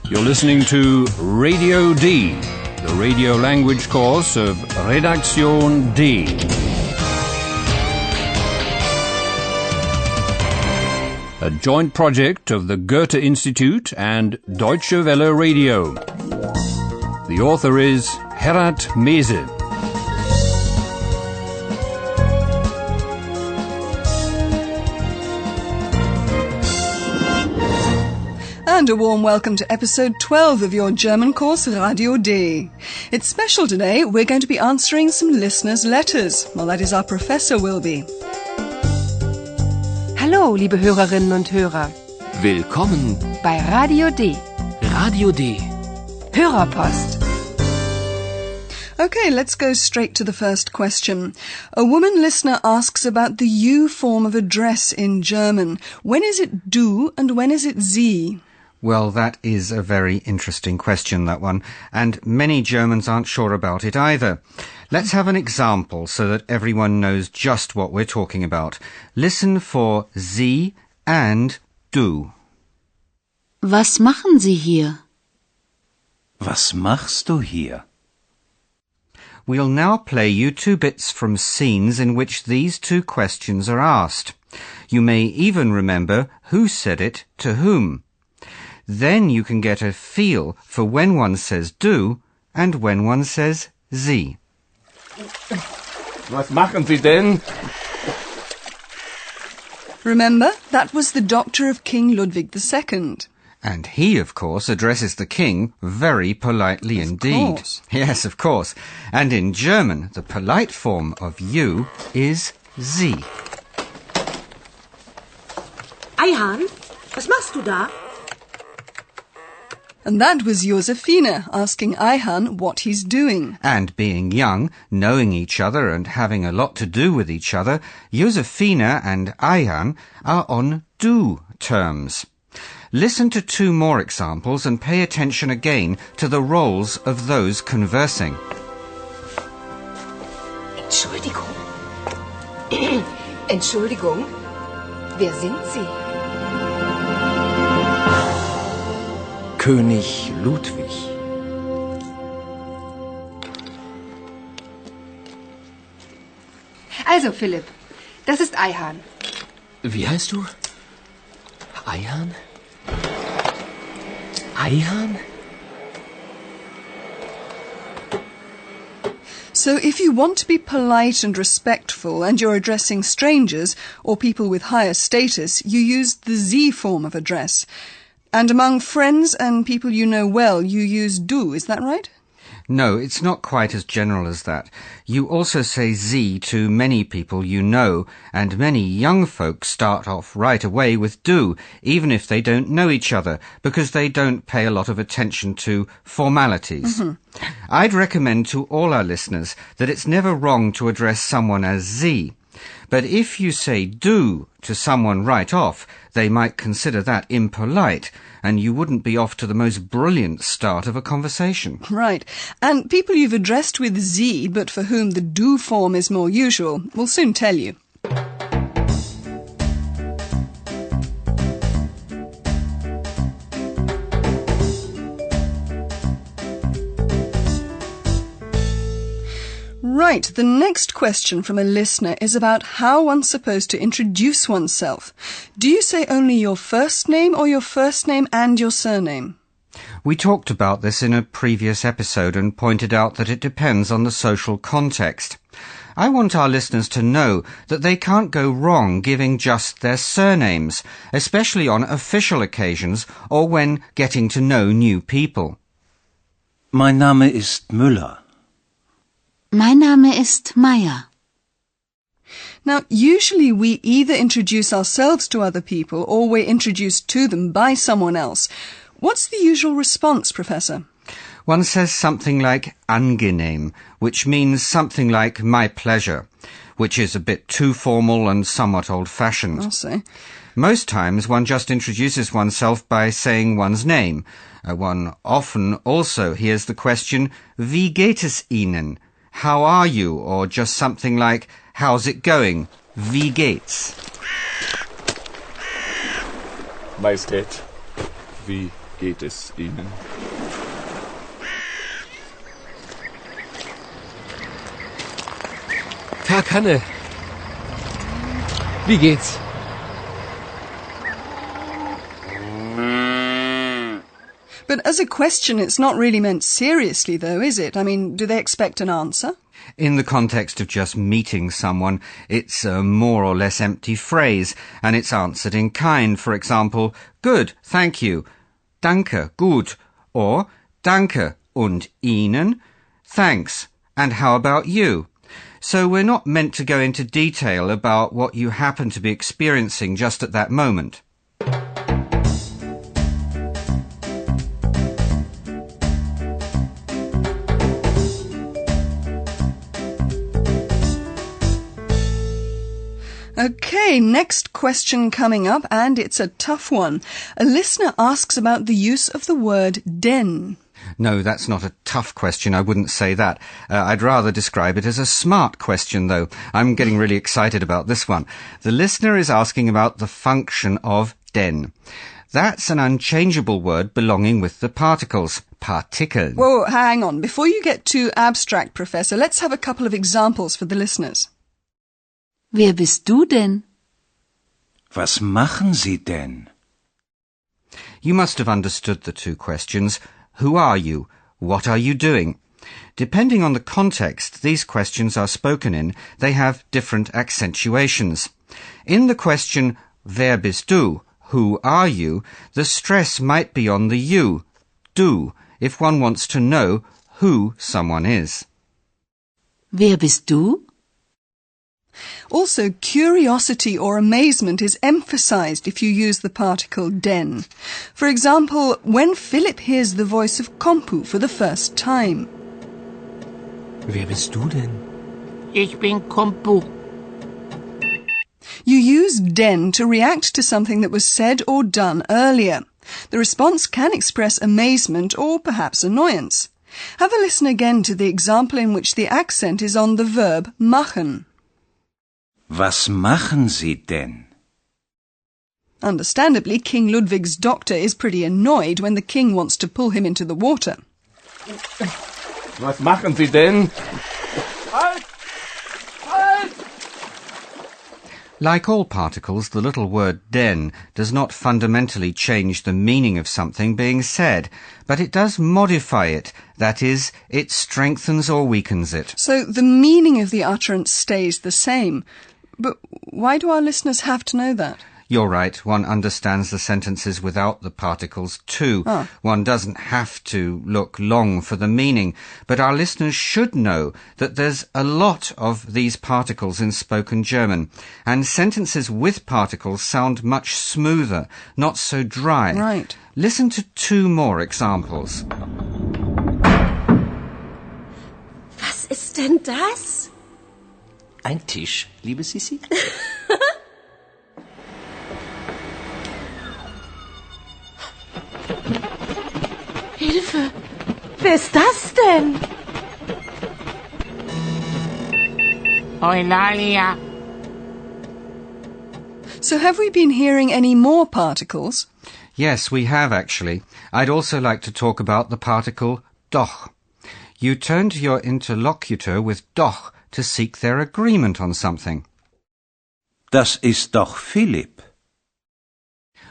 You're listening to Radio D, the radio language course of Redaktion D. A joint project of the Goethe Institute and Deutsche Welle Radio. The author is Herat Mese. And a warm welcome to episode 12 of your German course Radio D. It's special today. We're going to be answering some listeners' letters. Well, that is, our professor will be. Hallo, liebe Hörerinnen und Hörer. Willkommen Bei Radio D. Radio D. Hörerpost. Okay, let's go straight to the first question. A woman listener asks about the you form of address in German. When is it du and when is it sie? Well, that is a very interesting question, that one, and many Germans aren't sure about it either. Let's have an example so that everyone knows just what we're talking about. Listen for Sie and du. Was machen Sie hier? Was machst du hier? We'll now play you two bits from scenes in which these two questions are asked. You may even remember who said it to whom. Then you can get a feel for when one says du and when one says sie. Was machen Sie denn? Remember, that was the doctor of King Ludwig II. And he, of course, addresses the king very politely indeed. Of course. Yes, of course. And in German, the polite form of you is sie. Eihan, was machst du da? And that was Josephine asking Ayhan what he's doing. And being young, knowing each other and having a lot to do with each other, Josephine and Ayhan are on du terms. Listen to two more examples and pay attention again to the roles of those conversing. Entschuldigung. Entschuldigung. Wer sind Sie? König Ludwig. Also, Philipp, das ist Ayhan. Wie heißt du? Eihan? Eihan? So if you want to be polite and respectful and you're addressing strangers or people with higher status, you use the Sie form of address. And among friends and people you know well, you use du, is that right? No, it's not quite as general as that. You also say sie to many people you know, and many young folks start off right away with du, even if they don't know each other, because they don't pay a lot of attention to formalities. I'd recommend to all our listeners that it's never wrong to address someone as sie. But if you say du to someone right off, they might consider that impolite, and you wouldn't be off to the most brilliant start of a conversation. Right. And people you've addressed with sie, but for whom the du form is more usual, will soon tell you. Right, the next question from a listener is about how one's supposed to introduce oneself. Do you say only your first name or your first name and your surname? We talked about this in a previous episode and pointed out that it depends on the social context. I want our listeners to know that they can't go wrong giving just their surnames, especially on official occasions or when getting to know new people. Mein Name ist Müller. Mein Name ist Meier. Now, usually we either introduce ourselves to other people or we're introduced to them by someone else. What's the usual response, Professor? One says something like angenehm, which means something like my pleasure, which is a bit too formal and somewhat old-fashioned. I'll say. Most times one just introduces oneself by saying one's name. One often also hears the question, wie geht es Ihnen? How are you? Or just something like, how's it going? Wie geht's? Majestät, wie geht es Ihnen? Tag, Hanne. Wie geht's? But as a question, it's not really meant seriously, though, is it? I mean, do they expect an answer? In the context of just meeting someone, it's a more or less empty phrase, and it's answered in kind. For example, good, thank you, danke, gut, or danke und Ihnen, thanks, and how about you? So we're not meant to go into detail about what you happen to be experiencing just at that moment. Okay, next question coming up, and it's a tough one. A listener asks about the use of the word denn. No, that's not a tough question. I wouldn't say that. I'd rather describe it as a smart question, though. I'm getting really excited about this one. The listener is asking about the function of denn. That's an unchangeable word belonging with the particles. Partikeln. Whoa, hang on. Before you get too abstract, Professor, let's have a couple of examples for the listeners. Wer bist du denn? Was machen Sie denn? You must have understood the two questions. Who are you? What are you doing? Depending on the context these questions are spoken in, they have different accentuations. In the question, wer bist du? Who are you? The stress might be on the you, du, if one wants to know who someone is. Wer bist du? Also, curiosity or amazement is emphasized if you use the particle denn. For example, when Philipp hears the voice of Kompu for the first time. Wer bist du denn? Ich bin Kompu. You use denn to react to something that was said or done earlier. The response can express amazement or perhaps annoyance. Have a listen again to the example in which the accent is on the verb machen. Was machen Sie denn? Understandably, King Ludwig's doctor is pretty annoyed when the king wants to pull him into the water. Was machen Sie denn? Halt! Halt! Like all particles, the little word denn does not fundamentally change the meaning of something being said, but it does modify it. That is, it strengthens or weakens it. So the meaning of the utterance stays the same. But why do our listeners have to know that? You're right, one understands the sentences without the particles too. Oh. One doesn't have to look long for the meaning, but our listeners should know that there's a lot of these particles in spoken German, and sentences with particles sound much smoother, not so dry. Right. Listen to two more examples. Was ist denn das? Ein Tisch, liebe Sissi? Hilfe! Wer ist das denn? Eulalia. So have we been hearing any more particles? Yes, we have actually. I'd also like to talk about the particle doch. You turn to your interlocutor with doch to seek their agreement on something. Das ist doch Philipp.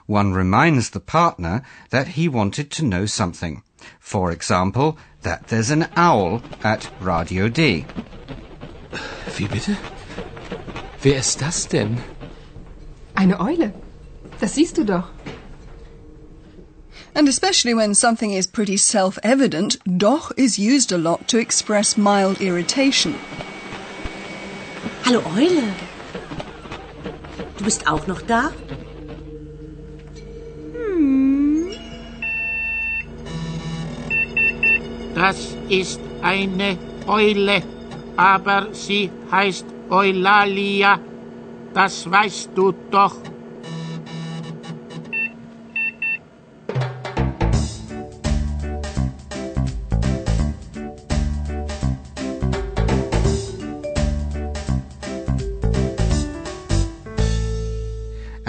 One reminds the partner that he wanted to know something. For example, that there's an owl at Radio D. Wie bitte? Wer ist das denn? Eine Eule. Das siehst du doch. And especially when something is pretty self-evident, doch is used a lot to express mild irritation. Hallo Eule. Du bist auch noch da? Das ist eine Eule, aber sie heißt Eulalia. Das weißt du doch.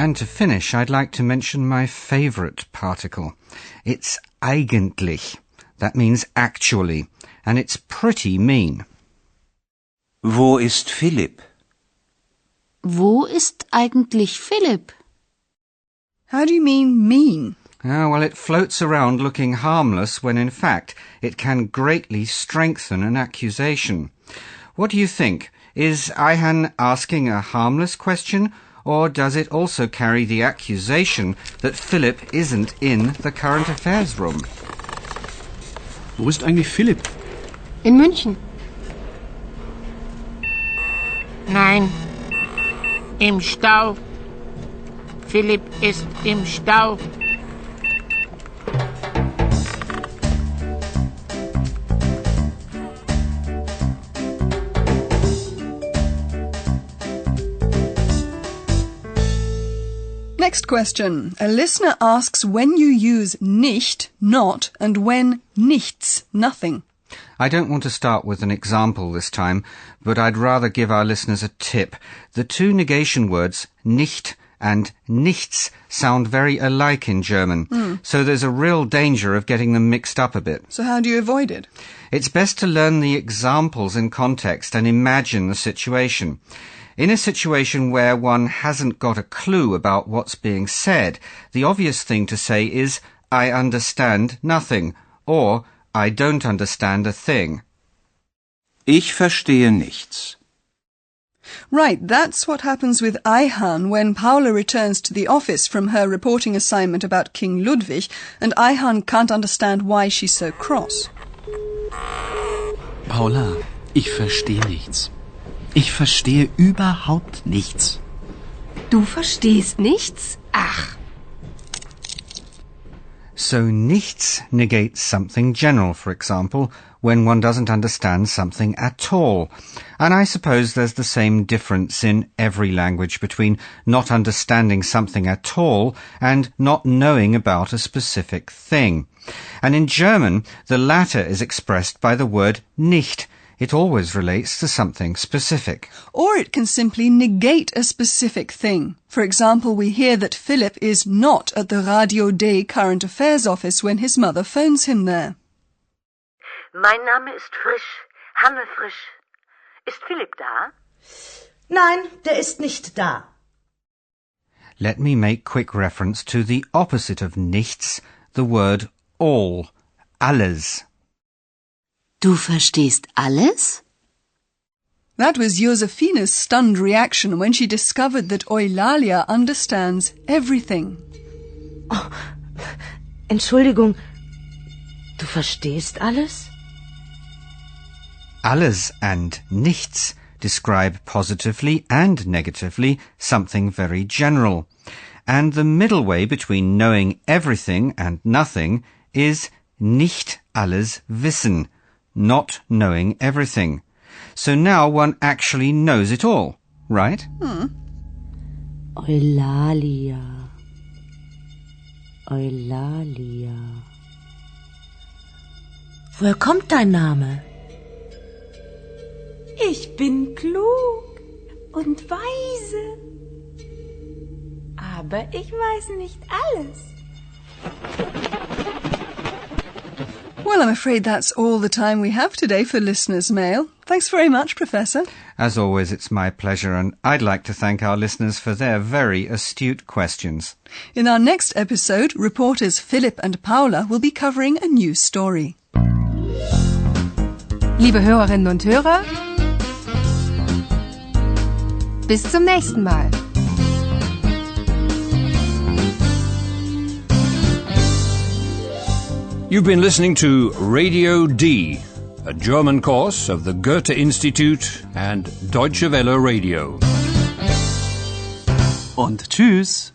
And to finish, I'd like to mention my favourite particle. It's eigentlich. That means actually, and it's pretty mean. Wo ist Philipp? Wo ist eigentlich Philipp? How do you mean mean? Oh, well, it floats around looking harmless when in fact it can greatly strengthen an accusation. What do you think? Is Ayhan asking a harmless question, or does it also carry the accusation that Philipp isn't in the current affairs room? Wo ist eigentlich Philipp? In München. Nein, im Stau. Philipp ist im Stau. Next question. A listener asks when you use nicht, not, and when nichts, nothing. I don't want to start with an example this time, but I'd rather give our listeners a tip. The two negation words nicht and nichts sound very alike in German, so there's a real danger of getting them mixed up a bit. So how do you avoid it? It's best to learn the examples in context and imagine the situation. In a situation where one hasn't got a clue about what's being said, the obvious thing to say is, I understand nothing, or I don't understand a thing. Ich verstehe nichts. Right, that's what happens with Ayhan when Paula returns to the office from her reporting assignment about King Ludwig, and Ayhan can't understand why she's so cross. Paula, ich verstehe nichts. Ich verstehe überhaupt nichts. Du verstehst nichts? Ach. So nichts negates something general, for example, when one doesn't understand something at all. And I suppose there's the same difference in every language between not understanding something at all and not knowing about a specific thing. And in German, the latter is expressed by the word nicht. It always relates to something specific. Or it can simply negate a specific thing. For example, we hear that Philipp is not at the Radio D Current Affairs office when his mother phones him there. Mein Name ist Frisch, Hanne Frisch. Ist Philipp da? Nein, der ist nicht da. Let me make quick reference to the opposite of nichts, the word all, alles. Du verstehst alles? That was Josefina's stunned reaction when she discovered that Eulalia understands everything. Oh, Entschuldigung, du verstehst alles? Alles and nichts describe positively and negatively something very general. And the middle way between knowing everything and nothing is nicht alles wissen, not knowing everything. So now one actually knows it all, right? Eulalia. Eulalia. Woher kommt dein Name? Ich bin klug und weise. Aber ich weiß nicht alles. Well, I'm afraid that's all the time we have today for Listener's Mail. Thanks very much, Professor. As always, it's my pleasure, and I'd like to thank our listeners for their very astute questions. In our next episode, reporters Philipp and Paula will be covering a new story. Liebe Hörerinnen und Hörer, bis zum nächsten Mal. You've been listening to Radio D, a German course of the Goethe Institute and Deutsche Welle Radio. Und tschüss.